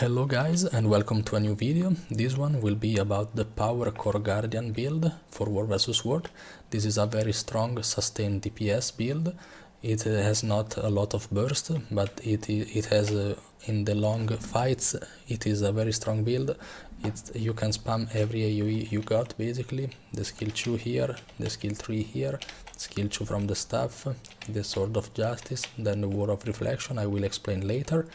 Hello guys and welcome to a new video. This one will be about the Power Guardian build for War vs World. This is a very strong sustained DPS build. It has not a lot of burst, but it has in the long fights it is a very strong build. You can spam every AoE you got basically. The skill 2 here, the skill 3 here, skill 2 from the staff, the Sword of Justice, then the War of Reflection I will explain later.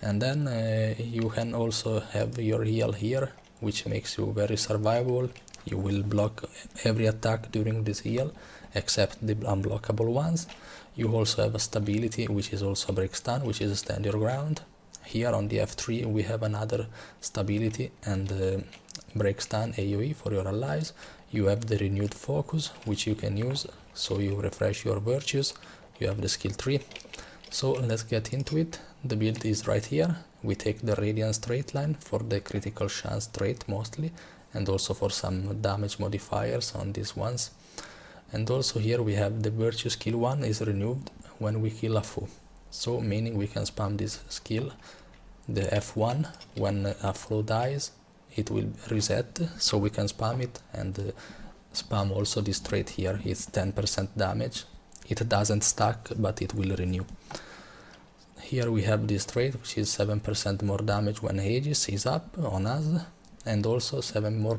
And then you can also have your heal here, which makes you very survivable. You will block every attack during this heal, except the unblockable ones. You also have a stability, which is also a break stun, which is a stand your ground. Here on the F3 we have another stability and break stun AoE for your allies. You have the renewed focus, which you can use, so you refresh your virtues. You have the skill 3. So let's get into it. The build is right here. We take the radiance trait line for the critical chance trait mostly, and also for some damage modifiers on these ones. And also here we have the virtue skill 1 is renewed when we kill a foe. So meaning we can spam this skill, the F1, when a foe dies it will reset, so we can spam it and spam also this trait here. It's 10% damage. It doesn't stack, but it will renew. Here we have this trait, which is 7% more damage when Aegis is up on us, and also 7% more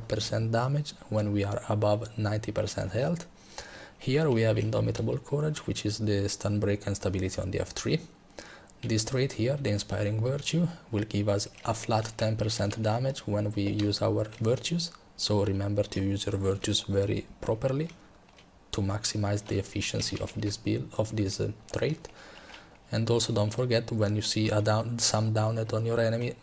damage when we are above 90% health. Here we have Indomitable Courage, which is the stunbreak and stability on the F3. This trait here, the Inspiring Virtue, will give us a flat 10% damage when we use our virtues, so remember to use your virtues very properly to maximize the efficiency of this build, of this trait. And also don't forget, when you see some downed on your enemy,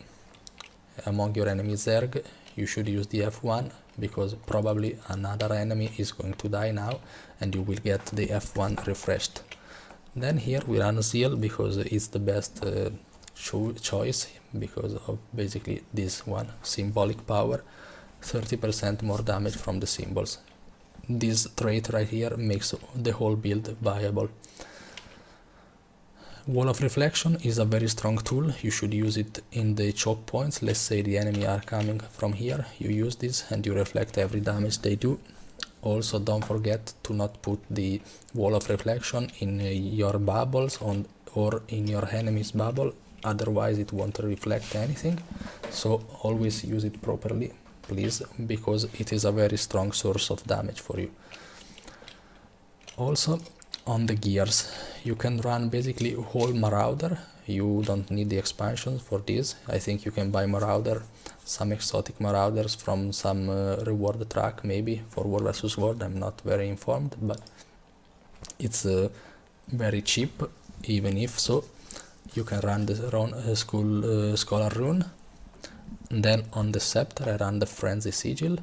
among your enemies Zerg, you should use the F1, because probably another enemy is going to die now and you will get the F1 refreshed. Then here we run Zeal because it's the best choice, because of basically this one, symbolic power, 30% more damage from the symbols. This trait right here makes the whole build viable. Wall of Reflection is a very strong tool. You should use it in the choke points. Let's say the enemy are coming from here, you use this and you reflect every damage they do. Also don't forget to not put the Wall of Reflection in your bubbles or in your enemy's bubble, otherwise it won't reflect anything. So always use it properly, please, because it is a very strong source of damage for you. Also on the gears, you can run basically whole Marauder. You don't need the expansions for this. I think you can buy Marauder, some exotic Marauders from some reward track maybe for War vs World. I'm not very informed, but it's very cheap. Even if so, you can run the Scholar Rune. And then on the Scepter I run the Frenzy Sigil.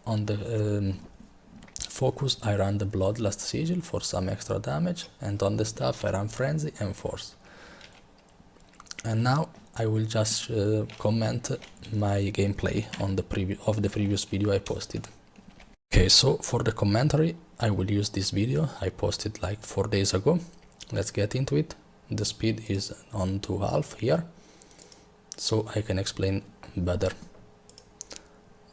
On the Focus I run the Bloodlust Sigil for some extra damage, and on the Staff I run Frenzy and Force. And now I will just comment my gameplay on the previous video I posted. Okay, so for the commentary I will use this video I posted like 4 days ago. Let's get into it. The speed is on to half here, so I can explain better.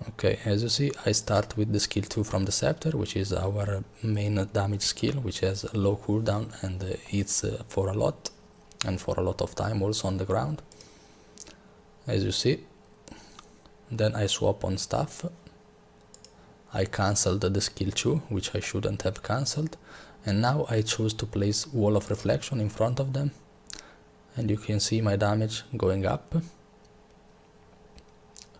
Okay, as you see, I start with the skill 2 from the Scepter, which is our main damage skill, which has a low cooldown and hits for a lot, and for a lot of time also on the ground, as you see. Then I swap on Staff. I cancelled the skill 2, which I shouldn't have cancelled, and now I choose to place Wall of Reflection in front of them, and you can see my damage going up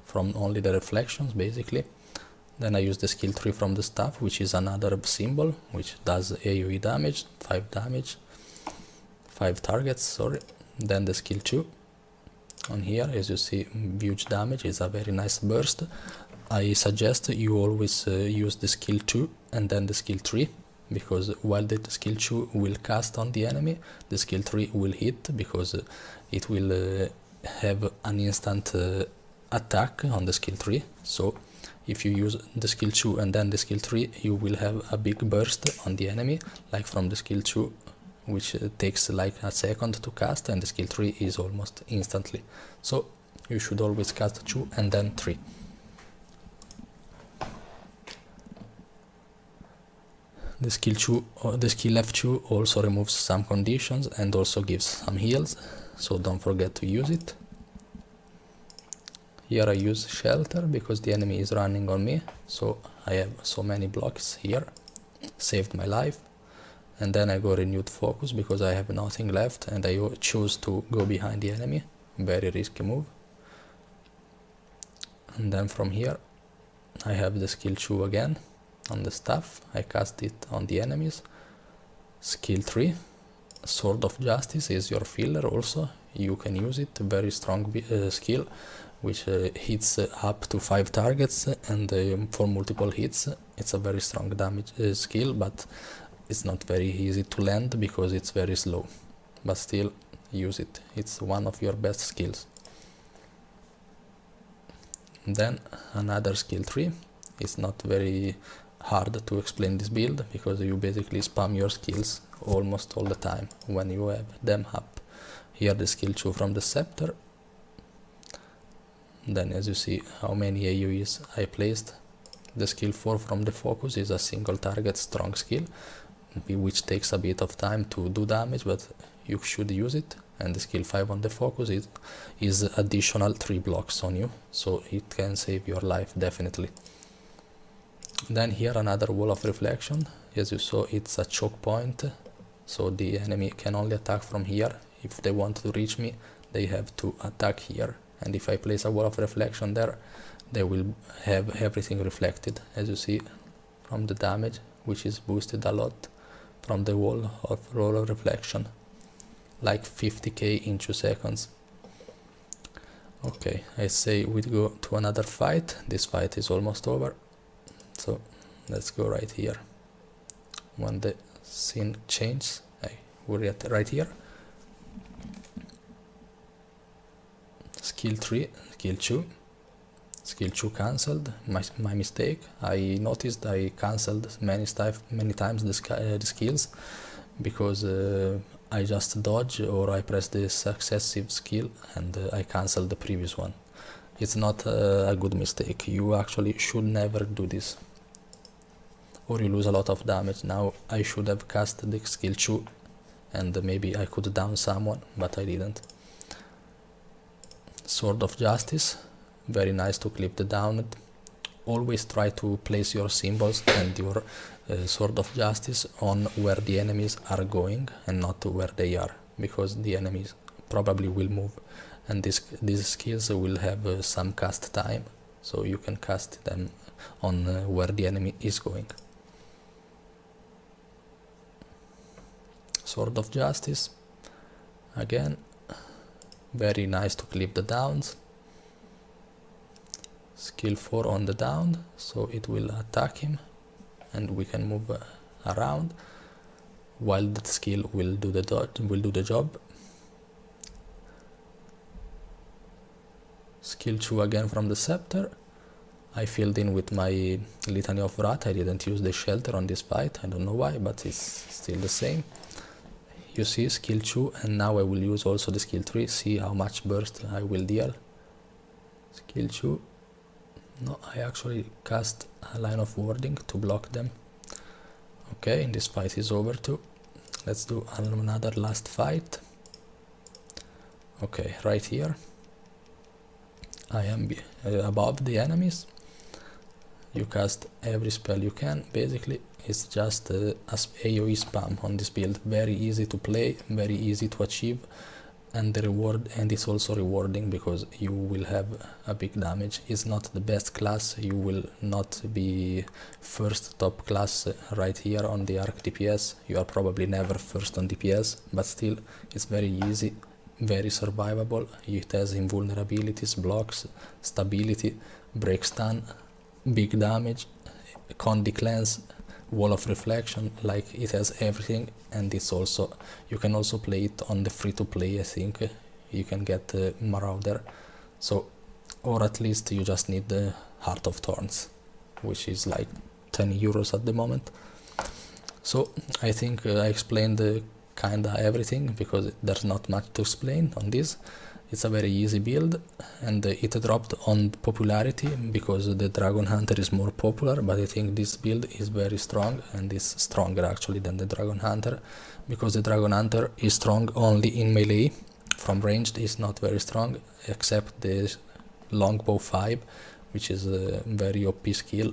from only the reflections basically. Then I use the skill 3 from the Staff, which is another symbol which does AoE damage, 5 targets, sorry. Then the skill 2 on here, as you see, huge damage, is a very nice burst. I suggest you always use the skill 2 and then the skill 3, because while the skill 2 will cast on the enemy, the skill 3 will hit, because it will have an instant attack on the skill 3. So if you use the skill 2 and then the skill 3, you will have a big burst on the enemy, like from the skill 2, which takes like a second to cast, and the skill 3 is almost instantly. So You should always cast 2 and then 3. The skill F2 also removes some conditions and also gives some heals, so don't forget to use it. Here I use shelter because the enemy is running on me, so I have so many blocks here. Saved my life. And then I go renewed focus because I have nothing left and I choose to go behind the enemy. Very risky move. And then from here I have the skill 2 again on the staff. I cast it on the enemies. Skill 3, Sword of Justice is your filler also. You can use it, very strong skill, which hits up to 5 targets and for multiple hits. It's a very strong damage skill, but it's not very easy to land because it's very slow. But still, use it. It's one of your best skills. And then another skill 3. It's not very hard to explain this build because you basically spam your skills almost all the time when you have them up. Here the skill 2 from the scepter. Then as you see how many AoEs I placed. The skill 4 from the focus is a single target strong skill, which takes a bit of time to do damage, but you should use it. And the skill 5 on the focus is additional 3 blocks on you, so it can save your life definitely. Then here another wall of reflection. As you saw, it's a choke point, so the enemy can only attack from here. If they want to reach me, they have to attack here, and if I place a wall of reflection there, they will have everything reflected, as you see from the damage, which is boosted a lot from the wall of reflection, like 50k in 2 seconds. Okay, I say we go to another fight. This fight is almost over, so let's go right here. When the scene changes, we're right here. Skill 3, skill 2. Skill 2 cancelled, my mistake. I noticed I cancelled many times the skills because I just dodge or I press the successive skill and I cancelled the previous one. It's not a good mistake. You actually should never do this, or you lose a lot of damage. Now I should have cast the skill 2 and maybe I could down someone, but I didn't. Sword of Justice, very nice to clip the down. Always try to place your symbols and your Sword of Justice on where the enemies are going and not where they are, because the enemies probably will move, and these skills will have some cast time, so you can cast them on where the enemy is going. Sword of Justice, again, very nice to clip the downs. Skill 4 on the down, so it will attack him and we can move around while that skill will do the job. Skill 2 again from the scepter. I filled in with my Litany of Wrath. I didn't use the shelter on this fight, I don't know why, but it's still the same. You see, skill 2, and now I will use also the skill 3, see how much burst I will deal. Skill 2. No, I actually cast a line of warding to block them. Okay, this fight is over too. Let's do another last fight. Okay, right here. I am above the enemies. You cast every spell you can, basically. It's just AoE spam on this build. Very easy to play, very easy to achieve, and it's also rewarding because you will have a big damage. It's not the best class, you will not be first top class right here on the arc DPS. You are probably never first on DPS, but still it's very easy, very survivable. It has invulnerabilities, blocks, stability, break stun, big damage, condi cleanse, wall of reflection. Like, it has everything, and it's also, you can also play it on the free to play. I think you can get marauder, so, or at least you just need the Heart of Thorns, which is like 10 euros at the moment. So I think I explained kinda everything because there's not much to explain on this. It's a very easy build, and it dropped on popularity because the dragonhunter is more popular, but I think this build is very strong, and is stronger actually than the dragonhunter, because the dragonhunter is strong only in melee. From ranged is not very strong, except the longbow 5, which is a very OP skill,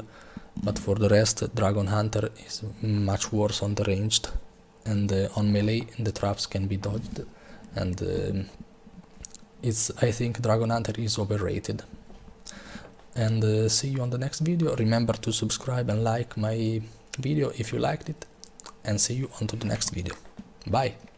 but for the rest dragonhunter is much worse on the ranged, and on melee the traps can be dodged, and I think dragonhunter is overrated. And see you on the next video. Remember to subscribe and like my video if you liked it, and see you on to the next video. Bye!